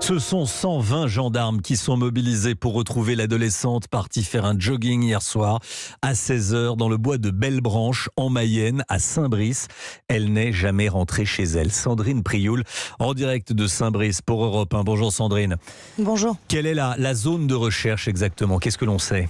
Ce sont 120 gendarmes qui sont mobilisés pour retrouver l'adolescente partie faire un jogging hier soir à 16h dans le bois de Bellebranche en Mayenne à Saint-Brice. Elle n'est jamais rentrée chez elle. Sandrine Prioul en direct de Saint-Brice pour Europe 1. Bonjour Sandrine. Bonjour. Quelle est la zone de recherche exactement? Qu'est-ce que l'on sait?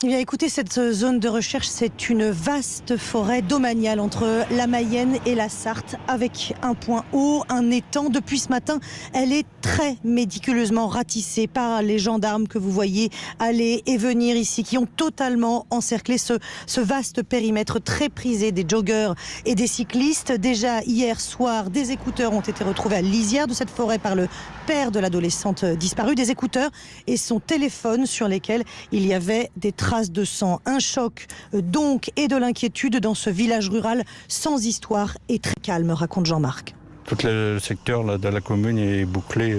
Eh bien, écoutez, cette zone de recherche, c'est une vaste forêt domaniale entre la Mayenne et la Sarthe, avec un point haut, un étang. Depuis ce matin, elle est très méticuleusement ratissée par les gendarmes que vous voyez aller et venir ici, qui ont totalement encerclé ce vaste périmètre très prisé des joggeurs et des cyclistes. Déjà hier soir, des écouteurs ont été retrouvés à lisière de cette forêt par le père de l'adolescente disparue. Des écouteurs et son téléphone sur lesquels il y avait des traces de sang. Un choc donc et de l'inquiétude dans ce village rural sans histoire et très calme, raconte Jean-Marc. Tout le secteur là, de la commune est bouclé.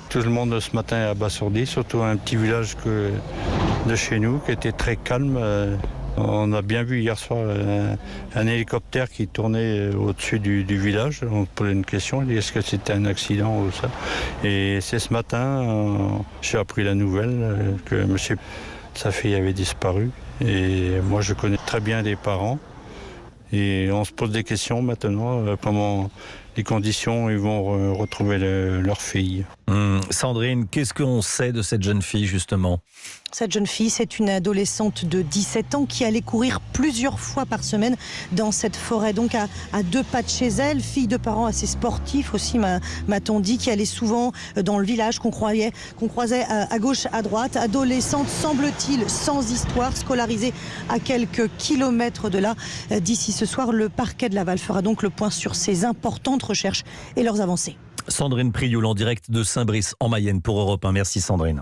Tout le monde ce matin est abasourdi, surtout un petit village de chez nous qui était très calme. On a bien vu hier soir un hélicoptère qui tournait au-dessus du village. On posait une question, est-ce que c'était un accident ou ça? Et c'est ce matin, j'ai appris la nouvelle que sa fille avait disparu. Et moi, je connais très bien les parents. Et on se pose des questions maintenant, comment les conditions ils vont retrouver leur fille. Sandrine, qu'est-ce qu'on sait de cette jeune fille justement? Cette jeune fille, c'est une adolescente de 17 ans qui allait courir plusieurs fois par semaine dans cette forêt, donc à 2 pas de chez elle, fille de parents assez sportifs aussi, m'a-t-on dit, qui allait souvent dans le village, qu'on croisait à gauche, à droite. Adolescente, semble-t-il, sans histoire, scolarisée à quelques kilomètres de là. D'ici ce soir, le parquet de Laval fera donc le point sur ces importantes recherches et leurs avancées. Sandrine Prioul en direct de Saint-Brice en Mayenne pour Europe 1. Merci Sandrine.